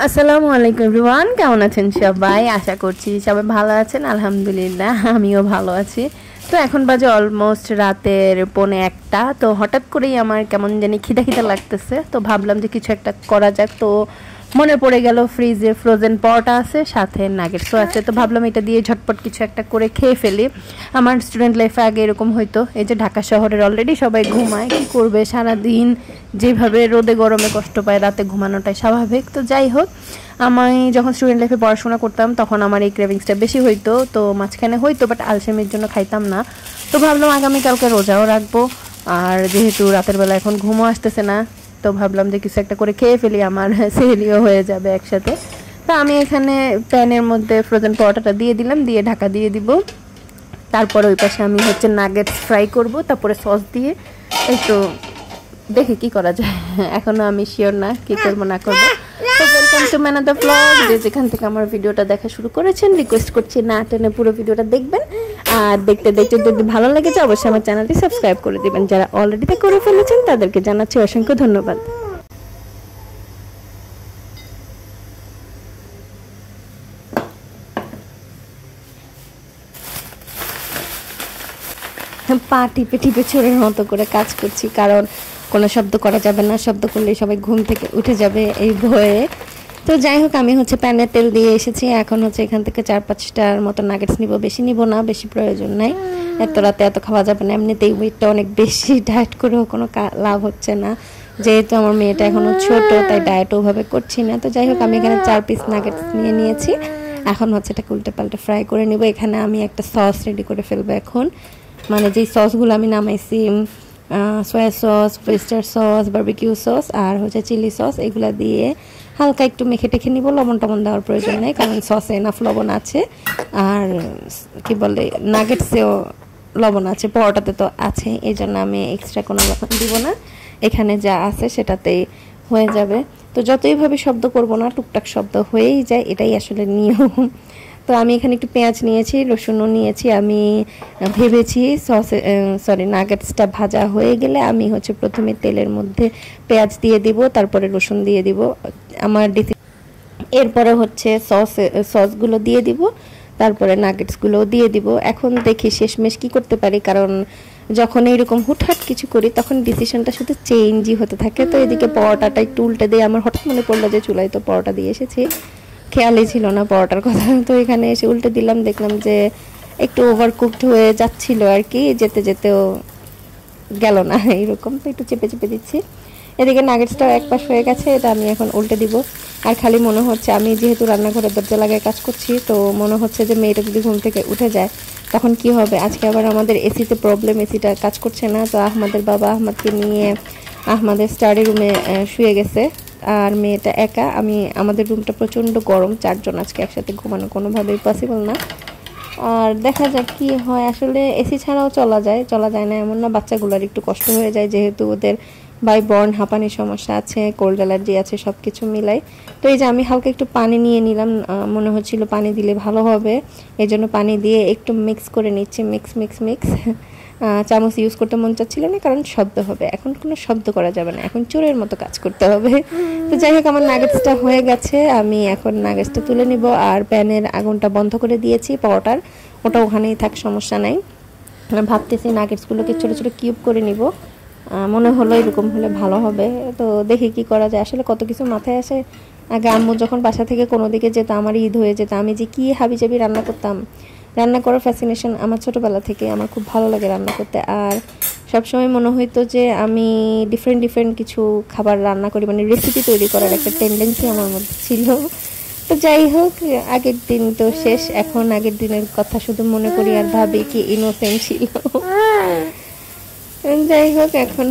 আসসালামু আলাইকুম এভরিওয়ান, কেমন আছেন সবাই? আশা করছি সবাই ভালো আছেন। আলহামদুলিল্লাহ আমিও ভালো আছি। তো এখন বাজে অলমোস্ট রাতের 1:45। তো হঠাৎ করেই আমার কেমন জানি খিদা খিদা লাগতেছে, তো ভাবলাম যে কিছু একটা করা যাক। তো মনে পড়ে গেল ফ্রিজে ফ্রোজেন পরোটা আছে, সাথে নাগেটসও আছে। তো ভাবলাম এটা দিয়ে ঝটপট কিছু একটা করে খেয়ে ফেলি। আমার স্টুডেন্ট লাইফে আগে এরকম হয়তো, এই যে ঢাকা শহরের অলরেডি সবাই ঘুমায়, কি করবে সারাদিন যেভাবে রোদে গরমে কষ্ট পায়, রাতে ঘুমানোটাই স্বাভাবিক। তো যাই হোক, আমি যখন স্টুডেন্ট লাইফে পড়াশোনা করতাম তখন আমার এই ক্রেভিংসটা বেশি হইতো। তো মাঝখানে হইতো, বাট আলসেমির জন্য খাইতাম না। তো ভাবলাম আগামীকালকে রোজাও রাখবো, আর যেহেতু রাতের বেলা এখন ঘুমও আসতেছে না, তো ভাবলাম যে কিছু একটা করে খেয়ে ফেলি, আমার সেহরিও হয়ে যাবে একসাথে। তো আমি এখানে প্যানের মধ্যে ফ্রোজেন পরোটাটা দিয়ে দিলাম, দিয়ে ঢাকা দিয়ে দিব। তারপরে ওই পাশে আমি নাগেটস ফ্রাই করব, তারপরে সস দিয়ে একটু দেখে কি করা যায়। এখনো আমি শিওর না কি করবো না করবো। তো ওয়েলকাম টু ম্যানাদার ব্লগ। যেখান থেকে আমার ভিডিওটা দেখা শুরু করেছেন, রিকোয়েস্ট করছি না টেনে পুরো ভিডিওটা দেখবেন। আর দেখতে দেখতে যদি ভালো লেগেছে অবশ্যই আমার চ্যানেলটি সাবস্ক্রাইব করে দিবেন। যারা অলরেডি তা করে ফেলেছেন তাদেরকে জানাচ্ছি অসংখ্য ধন্যবাদ। পা টিপে টিপে চোরের মতো করে কাজ করছি, কারণ কোনো শব্দ করা যাবে না, শব্দ করলে সবাই ঘুম থেকে উঠে যাবে এই ভয়ে। তো যাই হোক, আমি প্যানে তেল দিয়ে এসেছি। এখন এখান থেকে 4-5টার মতো নাগেটস নিব, বেশি নিব না, বেশি প্রয়োজন নাই। এত রাতে এত খাওয়া যাবে না, এমনিতেই ওয়েটটা অনেক বেশি, ডায়েট করেও কোনো লাভ হচ্ছে না। যেহেতু আমার মেয়েটা এখনও ছোট, তাই ডায়েট ওভাবে করছি না। তো যাই হোক, আমি এখানে 4 পিস নাগেটস নিয়ে নিয়েছি। এখন এটাকে উল্টে পাল্টে ফ্রাই করে নিব। এখানে আমি একটা সস রেডি করে ফেলবো এখন, মানে যেই সসগুলো আমি নামাইছি, soya sauce, oyster sauce, barbecue sauce আর চিলি সস, এগুলা দিয়ে হালকা একটু মেখে টেখে নিব। লবণ টবণ দেওয়ার প্রয়োজন নেই, কারণ সসে এনাফ লবণ আছে। আর কি বলে, নাগেটসেও লবণ আছে, পরোটাতে তো আছে, এই জন্য আমি এক্সট্রা কোনো লবণ দিব না। এখানে যা আছে সেটাতেই হয়ে যাবে। তো যতইভাবে শব্দ করব না, টুকটাক শব্দ হয়েই যায়, এটাই আসলে নিয়ম। তো আমি এখানে একটু পেঁয়াজ নিয়েছি, রসুনও নিয়েছি। আমি ভেবেছি নাগেটসটা ভাজা হয়ে গেলে আমি প্রথমে তেলের মধ্যে পেঁয়াজ দিয়ে দিব, তারপরে রসুন দিয়ে দিব। আমার এরপরে সসগুলো দিয়ে দিব, তারপরে নাগেটসগুলোও দিয়ে দিব। এখন দেখি শেষমেশ কি করতে পারি, কারণ যখন এইরকম হুটহাট কিছু করি তখন ডিসিশনটা শুধু চেঞ্জই হতে থাকে। তো এদিকে পরোটাটা একটু উল্টে দিয়ে আমার হঠাৎ মনে পড়লো যে চুলায় তো পরোটা দিয়ে এসেছি, খেয়ালই ছিল না পরোটার কথা। তো এখানে এসে উল্টে দিলাম, দেখলাম যে একটু ওভারকুকড হয়ে যাচ্ছিল আর কি, যেতে যেতেও গেল না এইরকম। তো একটু চেপে চেপে দিচ্ছি। এদিকে নাগেটসটাও এক পাশ হয়ে গেছে, এটা আমি এখন উল্টে দিব। আর খালি মনে হচ্ছে, আমি যেহেতু রান্নাঘরের দরজা লাগায় কাজ করছি, তো মনে হচ্ছে যে মেয়েটা যদি ঘুম থেকে উঠে যায় তখন কি হবে। আজকে আবার আমাদের এসিতে প্রবলেম, এসিটা কাজ করছে না। তো আহমদের বাবা আহমদকে নিয়ে আহমদের স্টাডি রুমে শুয়ে গেছে, আর মেয়েটা একা। আমাদের রুমটা প্রচণ্ড গরম, 4 জন আজকে একসাথে ঘুমানো কোনোভাবেই পসিবল না। আর দেখা যাক কি হয়। আসলে এসি ছাড়াও চলা যায় না এমন না, বাচ্চাগুলোর একটু কষ্ট হয়ে যায়, যেহেতু ওদের বাই বর্ন হাঁপানির সমস্যা আছে, কোল্ড অ্যালার্জি আছে, সব কিছু মিলাই। তো এই যে আমি হালকা একটু পানি নিয়ে নিলাম, মনে হচ্ছিল পানি দিলে ভালো হবে, এই জন্য পানি দিয়ে একটু মিক্স করে নিচ্ছি। মিক্স চামচ ইউজ করতে মন চাচ্ছিল না, কারণ শব্দ হবে। এখন কোনো শব্দ করা যাবে না, এখন চোরের মতো কাজ করতে হবে। তো যাই হোক, আমার নাগেটসটা হয়ে গেছে, আমি এখন নাগেটসটা তুলে নিব। আর প্যানের আগুনটা বন্ধ করে দিয়েছি পরোটার, ওটা ওখানেই থাক, সমস্যা নাই। ভাবতেছি নাগেটসগুলোকে ছোটো ছোটো কিউব করে নিব, মনে হলো এরকম হলে ভালো হবে। তো দেখি কি করা যায়, আসলে কত কিছু মাথায় আসে। আগে আম্মু যখন বাসা থেকে কোনো দিকে যেত, আমার ঈদ হয়ে যেত, আমি যে কি হাবিজাবি রান্না করতাম। রান্না করার ফ্যাসিনেশন আমার ছোটোবেলা থেকে, আমার খুব ভালো লাগে রান্না করতে। আর সবসময় মনে হইতো যে আমি ডিফারেন্ট কিছু খাবার রান্না করি, মানে রেসিপি তৈরি করার একটা টেন্ডেন্সি আমার মধ্যে ছিল। তো যাই হোক, আগের দিন তো শেষ, এখন আগের দিনের কথা শুধু মনে করি আর ভাবি কি ইনোসেন্ট ছিল। যাই হোক, এখন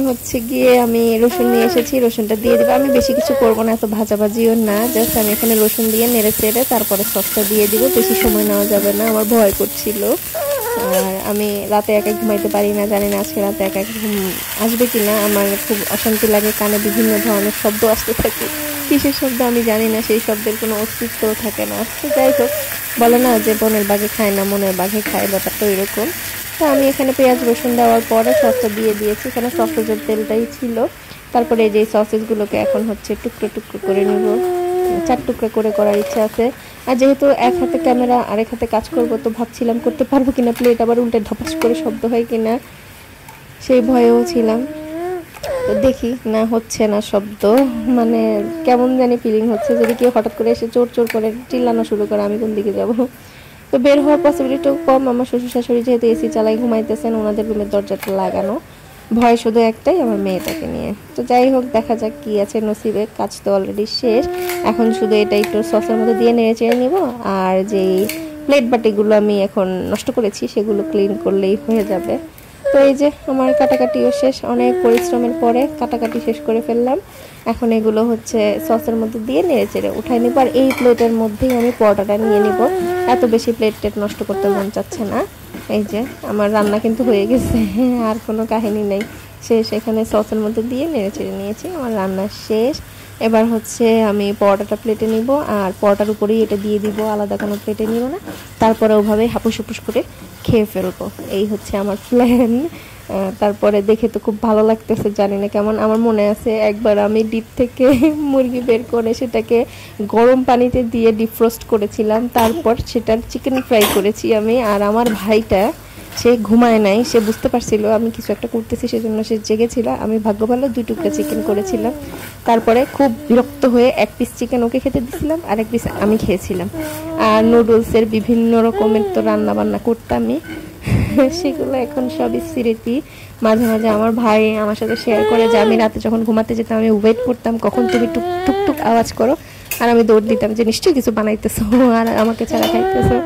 গিয়ে আমি রসুন নিয়ে এসেছি, রসুনটা দিয়ে দিব। আমি বেশি কিছু করবো না, এত ভাজাভাজিও না, জাস্ট আমি এখানে রসুন দিয়ে নেড়ে চেড়ে তারপরে সসটা দিয়ে দিব। বেশি সময় নেওয়া যাবে না, আমার ভয় করছিল। আর আমি রাতে একা ঘুমাইতে পারি না, জানি না আজকে রাতে একা ঘুম আসবে কিনা। আমার খুব অশান্তি লাগে, কানে বিভিন্ন ধরনের শব্দ আসতে থাকে, কিসের শব্দ আমি জানি না, সেই শব্দের কোনো অস্তিত্বও থাকে না। তো যাই হোক, বলে না যে বনের বাঘে খায় না মনের বাঘে খায়, ব্যাপারটা ওইরকম। তো আমি এখানে পেঁয়াজ রসুন দেওয়ার পরে সসটা দিয়ে দিয়েছি, এখানে সসেজের তেলটাই ছিল। তারপরে এই যে সসেসগুলোকে এখন টুকরো টুকরো করে নিব, 4 টুকরা করে করার ইচ্ছা আছে। আর যেহেতু এক হাতে ক্যামেরা আর এক হাতে কাজ করব, তো ভাবছিলাম করতে পারবো কিনা, প্লেট আবার উল্টে ধপাস করে শব্দ হয় কিনা সেই ভয়েও ছিলাম। তো দেখি, না হচ্ছে না শব্দ, মানে কেমন জানি ফিলিং হচ্ছে। যদি কেউ হঠাৎ করে এসে চোর চোর করে চিল্লানো শুরু করে, আমি কোন দিকে যাব? তো বের হওয়ার পসিবিলিটিও কম। আমার শ্বশুর শাশুড়ি যেহেতু এসি চালাই ঘুমাইতেছেন, ওনাদের রুমের দরজাটা লাগানো, ভয় শুধু একটাই, আমার মেয়েটাকে নিয়ে। তো যাই হোক, দেখা যাক কি আছে নসিবে। কাজ তো অলরেডি শেষ, এখন শুধু এটা একটু সসের মধ্যে দিয়ে নেড়ে চেড়ে নিব। আর যেই প্লেট বাটিগুলো আমি এখন নষ্ট করেছি সেগুলো ক্লিন করলেই হয়ে যাবে। তো এই যে আমার কাটাকাটিও শেষ, অনেক পরিশ্রমের পরে কাটাকাটি শেষ করে ফেললাম। এখন এগুলো হচ্ছে সসের মধ্যে দিয়ে নেড়ে চেড়ে উঠাই নিব। আর এই প্লেটের মধ্যেই আমি পরোটাটা নিয়ে নিব, এত বেশি প্লেট নষ্ট করতে মন চাচ্ছে না। এই যে আমার রান্না কিন্তু হয়ে গেছে, আর কোনো কাহিনী নেই, শেষ। এখানে সসের মধ্যে দিয়ে নেড়ে চেড়ে নিয়েছি, আমার রান্না শেষ। এবার হচ্ছে আমি পরোটাটা প্লেটে নিব, আর পরোটার উপরেই এটা দিয়ে দিব, আলাদা কোনো প্লেটে নিব না। তারপরে ওভাবে হাপুস হুপুস করে খেয়ে ফেলবো, এই হচ্ছে আমার প্ল্যান। তারপরে দেখে তো খুব ভালো লাগতেছে, জানি না কেমন। আমার মনে আছে একবার আমি ডিপ থেকে মুরগি বের করে সেটাকে গরম পানিতে দিয়ে ডিফ্রোস্ট করেছিলাম, তারপর সেটার চিকেন ফ্রাই করেছি আমি। আর আমার ভাইটা, সে ঘুমায় নাই, সে বুঝতে পারছিল আমি কিছু একটা করতেছি, সেজন্য সে জেগেছিল। আমি ভাগ্য ভালো 2 টুকরা চিকেন করেছিলাম। তারপরে খুব বিরক্ত হয়ে 1 পিস চিকেন ওকে খেতে দিয়েছিলাম, আর 1 পিস আমি খেয়েছিলাম। আর নুডলসের বিভিন্ন রকমের তো রান্না বান্না করতামই, সেগুলো এখন সবই স্মৃতি। মাঝে মাঝে আমার ভাই আমার সাথে শেয়ার করে যে আমি রাতে যখন ঘুমাতে যেতাম, আমি ওয়েট করতাম কখন তুমি টুক টুক টুক আওয়াজ করো, আর আমি দৌড় দিতাম যে নিশ্চয়ই কিছু বানাইতেছো আর আমাকে ছাড়া খাইতেছো।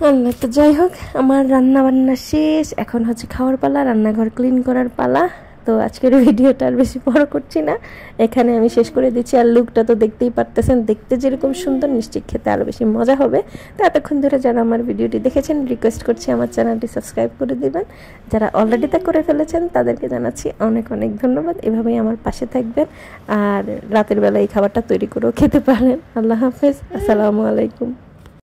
আল্লাহ। তো যাই হোক, আমার রান্না বান্না শেষ, এখন হচ্ছে খাওয়ার পালা, রান্নাঘর ক্লিন করার পালা। তো আজকের ভিডিওটা আর বেশি বড় করছি না, এখানে আমি শেষ করে দিচ্ছি। আর লুকটা তো দেখতেই পারতেছেন, দেখতে যেরকম সুন্দর, নিশ্চিত খেতে আরও বেশি মজা হবে। তো এতক্ষণ ধরে যারা আমার ভিডিওটি দেখেছেন, রিকোয়েস্ট করছি আমার চ্যানেলটি সাবস্ক্রাইব করে দিবেন। যারা অলরেডি তা করে ফেলেছেন তাদেরকে জানাচ্ছি অনেক অনেক ধন্যবাদ। এভাবেই আমার পাশে থাকবেন, আর রাতের বেলা এই খাবারটা তৈরি করেও খেতে পারেন। আল্লাহ হাফেজ, আসসালামু আলাইকুম।